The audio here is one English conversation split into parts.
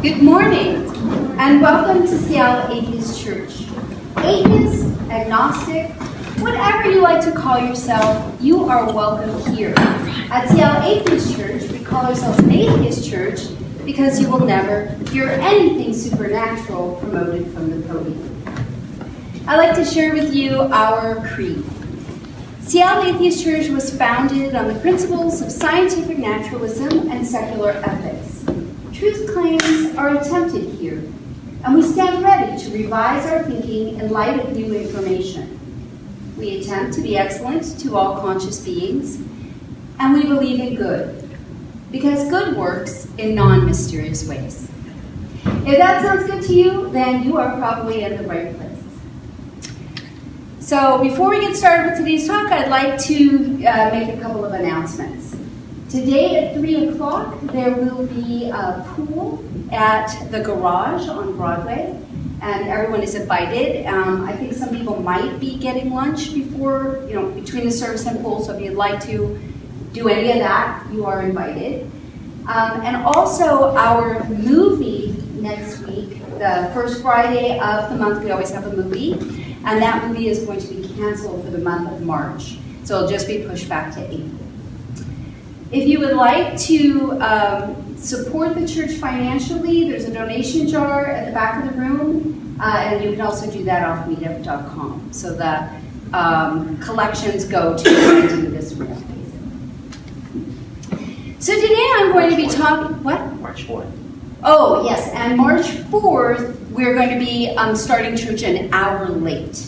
Good morning, and welcome to Seattle Atheist Church. Atheist, agnostic, whatever you like to call yourself, you are welcome here. At Seattle Atheist Church, we call ourselves an atheist church because you will never hear anything supernatural promoted from the podium. I'd like to share with you our creed. Seattle Atheist Church was founded on the principles of scientific naturalism and secular ethics. Truth claims are attempted here, and we stand ready to revise our thinking in light of new information. We attempt to be excellent to all conscious beings, and we believe in good, because good works in non-mysterious ways. If that sounds good to you, then you are probably in the right place. So before we get started with today's talk, I'd like to make a couple of announcements. Today at 3 o'clock, there will be a pool at the garage on Broadway, and everyone is invited. I think some people might be getting lunch before, between the service and pool, so if you'd like to do any of that, you are invited. And also our movie next week, the first Friday of the month, we always have a movie, and that movie is going to be canceled for the month of March, so it'll just be pushed back to April. If you would like to support the church financially, there's a donation jar at the back of the room, and you can also do that off meetup.com. So the collections go to renting this room. So today I'm going to be talking, what? March 4th. Oh, yes, and March 4th, we're going to be starting church an hour late.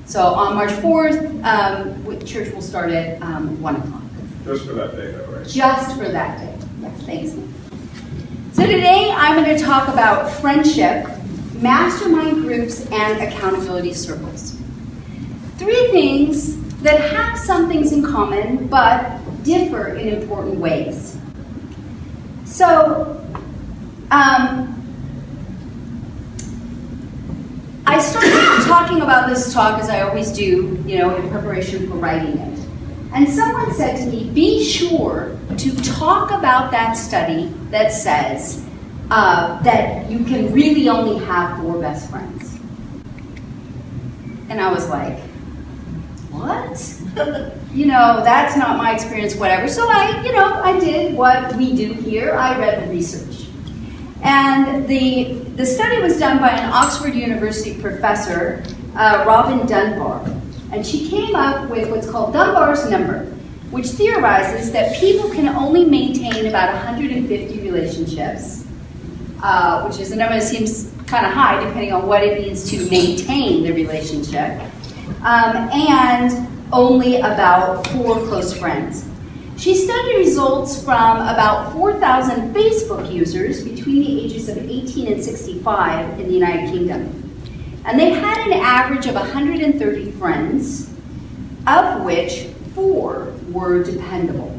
So on March 4th, church will start at 1 o'clock. Just for that day, though, right? Just for that day. Yes, thanks. So today I'm going to talk about friendship, mastermind groups, and accountability circles. 3 things that have some things in common, but differ in important ways. So, I started talking about this talk, as I always do, in preparation for writing it. And someone said to me, be sure to talk about that study that says that you can really only have 4 best friends. And I was like, what? That's not my experience, whatever. So I did what we do here. I read the research. And the study was done by an Oxford University professor, Robin Dunbar. And she came up with what's called Dunbars Number, which theorizes that people can only maintain about 150 relationships, which is a number that seems kind of high depending on what it means to maintain the relationship, and only about 4 close friends. She studied results from about 4,000 Facebook users between the ages of 18 and 65 in the United Kingdom. And they had an average of 130 friends, of which 4 were dependable.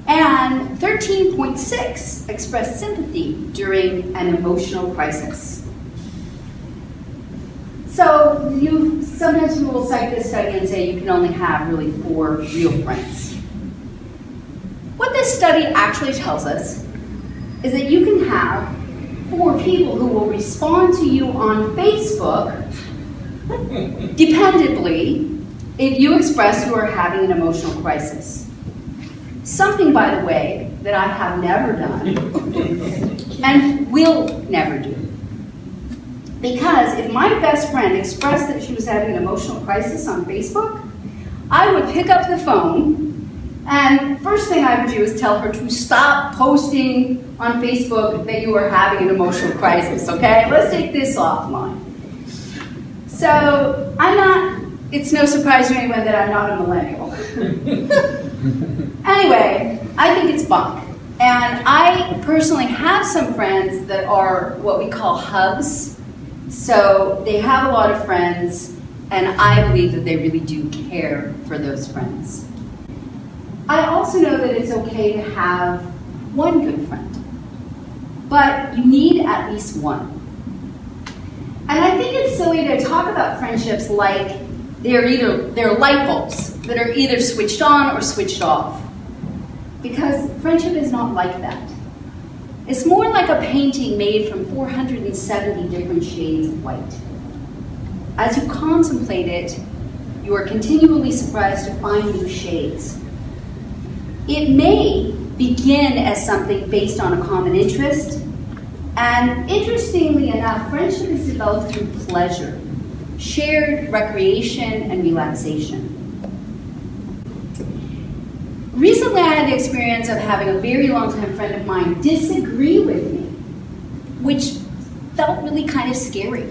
And 13.6 expressed sympathy during an emotional crisis. So sometimes people will cite this study and say you can only have really 4 real friends. What this study actually tells us is that you can have 4 people who will respond to you on Facebook dependably if you express you are having an emotional crisis. Something, by the way, that I have never done and will never do. Because if my best friend expressed that she was having an emotional crisis on Facebook, I would pick up the phone, and first thing I would do is tell her to stop posting on Facebook that you are having an emotional crisis, okay? Let's take this offline. So it's no surprise to anyone that I'm not a millennial. Anyway, I think it's bunk. And I personally have some friends that are what we call hubs. So they have a lot of friends, and I believe that they really do care for those friends. I also know that it's okay to have 1 good friend, but you need at least 1. And I think it's silly to talk about friendships like they're light bulbs that are either switched on or switched off, because friendship is not like that. It's more like a painting made from 470 different shades of white. As you contemplate it, you are continually surprised to find new shades. It may begin as something based on a common interest, and interestingly enough, friendship is developed through pleasure, shared recreation, and relaxation. Recently, I had the experience of having a very long-time friend of mine disagree with me, which felt really kind of scary.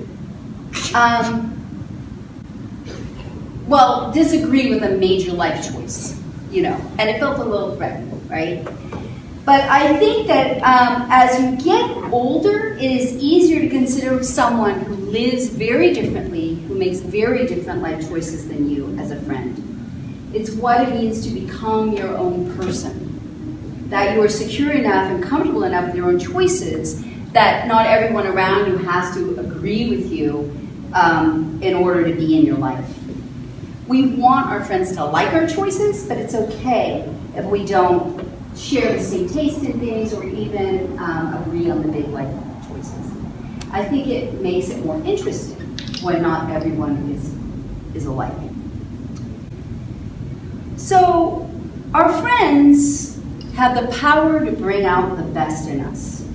Disagree with a major life choice, and it felt a little threatening, right? But I think that as you get older, it is easier to consider someone who lives very differently, who makes very different life choices than you as a friend. It's what it means to become your own person, that you are secure enough and comfortable enough with your own choices that not everyone around you has to agree with you in order to be in your life. We want our friends to like our choices, but it's okay if we don't share the same taste in things or even agree on the big life choices. I think it makes it more interesting when not everyone is alike. So our friends have the power to bring out the best in us.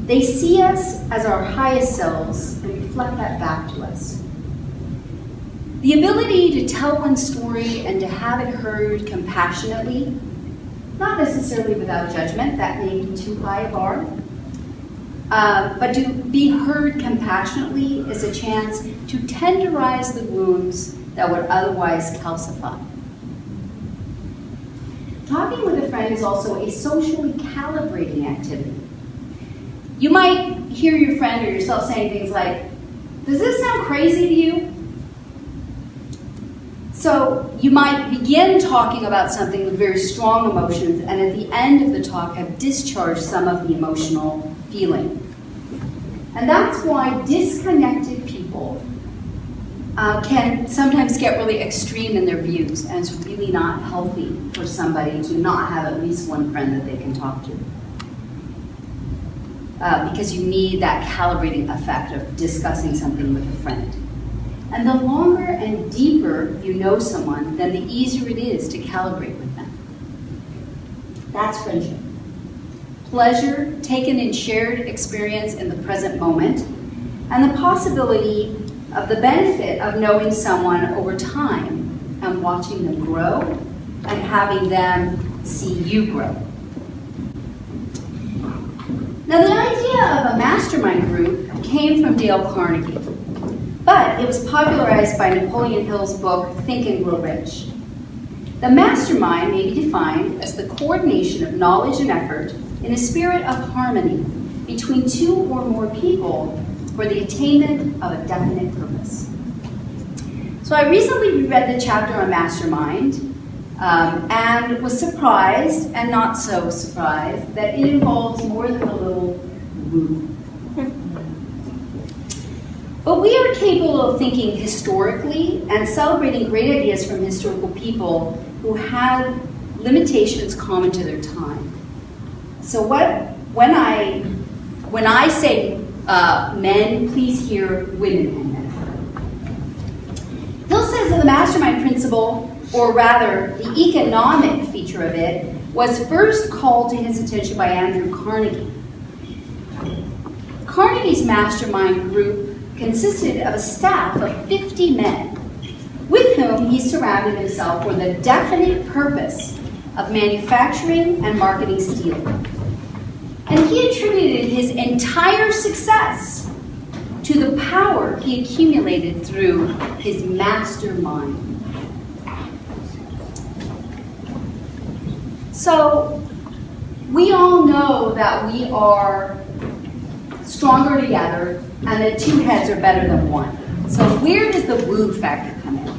They see us as our highest selves and reflect that back to us. The ability to tell one's story and to have it heard compassionately, not necessarily without judgment, that may be too high a bar, but to be heard compassionately is a chance to tenderize the wounds that would otherwise calcify. Talking with a friend is also a socially calibrating activity. You might hear your friend or yourself saying things like, "Does this sound crazy to you?" So you might begin talking about something with very strong emotions, and at the end of the talk have discharged some of the emotional feeling. And that's why disconnected people can sometimes get really extreme in their views, and it's really not healthy for somebody to not have at least one friend that they can talk to. Because you need that calibrating effect of discussing something with a friend. And the longer and deeper you know someone, then the easier it is to calibrate with them. That's friendship. Pleasure taken in shared experience in the present moment, and the possibility of the benefit of knowing someone over time and watching them grow and having them see you grow. Now, the idea of a mastermind group came from Dale Carnegie, but it was popularized by Napoleon Hill's book, Think and Grow Rich. The mastermind may be defined as the coordination of knowledge and effort in a spirit of harmony between two or more people for the attainment of a definite purpose. So I recently reread the chapter on Mastermind and was surprised, and not so surprised, that it involves more than a little woo. But we are capable of thinking historically and celebrating great ideas from historical people who had limitations common to their time. So when I say men, please hear women and men. Hill says that the mastermind principle, or rather the economic feature of it, was first called to his attention by Andrew Carnegie. Carnegie's mastermind group consisted of a staff of 50 men with whom he surrounded himself for the definite purpose of manufacturing and marketing steel. And he attributed his entire success to the power he accumulated through his mastermind. So we all know that we are stronger together and that two heads are better than one. So where does the woo factor come in?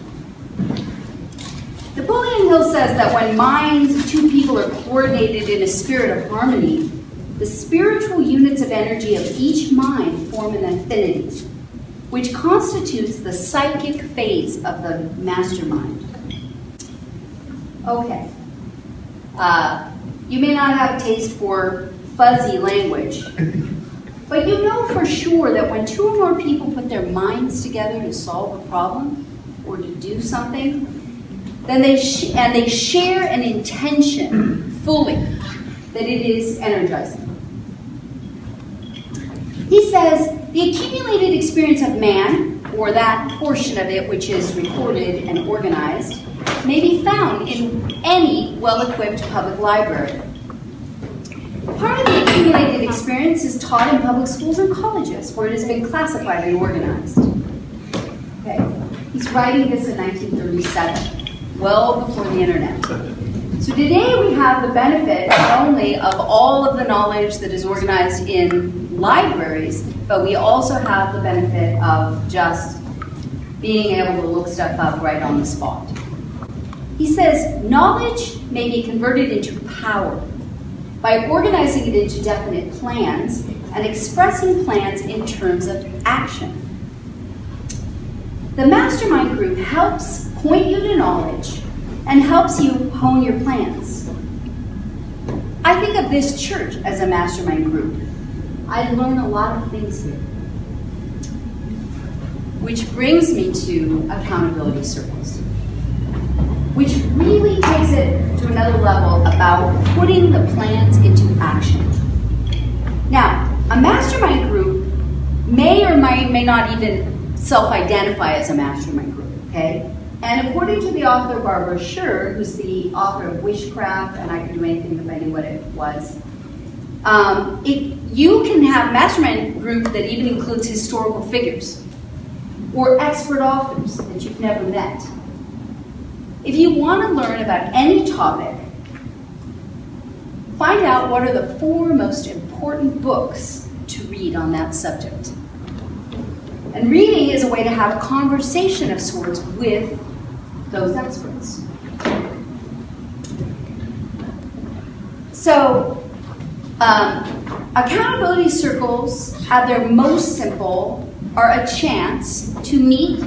Napoleon Hill says that when minds of two people are coordinated in a spirit of harmony, the spiritual units of energy of each mind form an affinity, which constitutes the psychic phase of the mastermind. Okay. You may not have a taste for fuzzy language. But you know for sure that when two or more people put their minds together to solve a problem or to do something, then they share an intention fully, that it is energizing. He says, the accumulated experience of man, or that portion of it which is recorded and organized, may be found in any well-equipped public library. Part of the accumulated experience is taught in public schools and colleges, where it has been classified and organized. Okay. He's writing this in 1937, well before the internet. So today we have the benefit not only of all of the knowledge that is organized in libraries, but we also have the benefit of just being able to look stuff up right on the spot. He says, knowledge may be converted into power by organizing it into definite plans and expressing plans in terms of action. The Mastermind group helps point you to knowledge and helps you hone your plans. I think of this church as a Mastermind group. I learn a lot of things here. Which brings me to accountability circles, which really takes it to another level about putting the plans into action. Now, a mastermind group may or may not even self-identify as a mastermind group, okay? And according to the author Barbara Scher, who's the author of Witchcraft, and I Could Do Anything If I Knew What It Was, you can have a mastermind group that even includes historical figures or expert authors that you've never met. If you want to learn about any topic, find out what are the 4 most important books to read on that subject. And reading is a way to have a conversation of sorts with those experts. So, accountability circles, at their most simple, are a chance to meet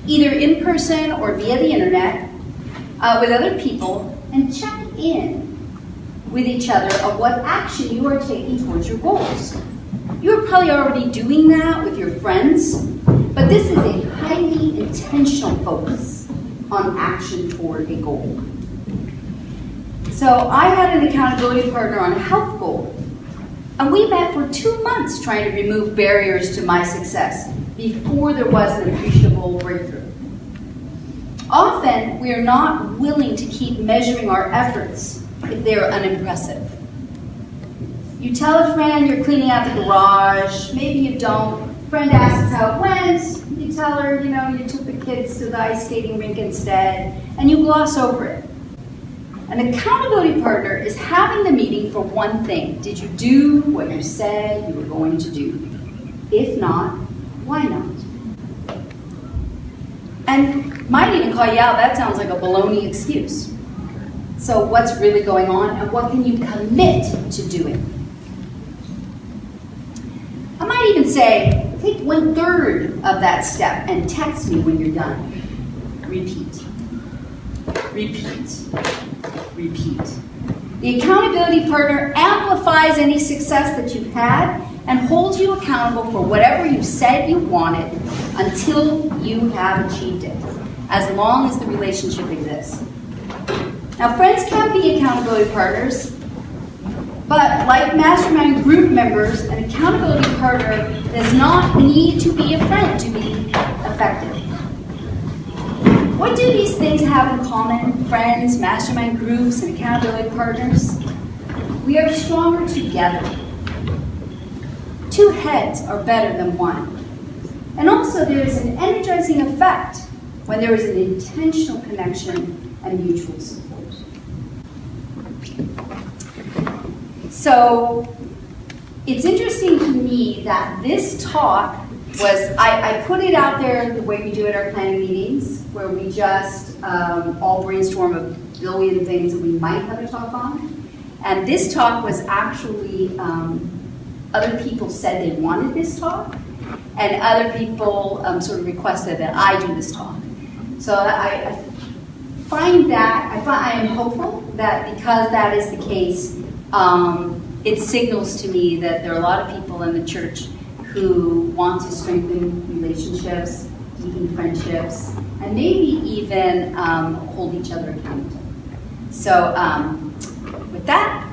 either in person or via the internet with other people and check in with each other of what action you are taking towards your goals. You're probably already doing that with your friends, but this is a highly intentional focus on action toward a goal. So I had an accountability partner on a health goal, and we met for 2 months trying to remove barriers to my success before there was an appreciable breakthrough. Often, we are not willing to keep measuring our efforts if they are unimpressive. You tell a friend you're cleaning out the garage, maybe you don't. Friend asks how it went, you tell her, you took the kids to the ice skating rink instead, and you gloss over it. An accountability partner is having the meeting for one thing. Did you do what you said you were going to do? If not, why not? And might even call you out, that sounds like a baloney excuse. So what's really going on, and what can you commit to doing? I might even say, take 1/3 of that step and text me when you're done. Repeat. Repeat. Repeat. The accountability partner amplifies any success that you've had and holds you accountable for whatever you said you wanted until you have achieved it, as long as the relationship exists. Now, friends can be accountability partners, but like mastermind group members, an accountability partner does not need to be a friend to be effective. What do these things have in common? Friends, mastermind groups, and accountability partners? We are stronger together. 2 heads are better than 1. And also there is an energizing effect when there is an intentional connection and mutual support. So it's interesting to me that this talk was, I put it out there the way we do at our planning meetings, where we just all brainstorm a billion things that we might have a talk on. And this talk was actually, other people said they wanted this talk, and other people sort of requested that I do this talk. So I am hopeful that because that is the case, it signals to me that there are a lot of people in the church who want to strengthen relationships, deepen friendships, and maybe even hold each other accountable. So with that,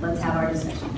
let's have our discussion.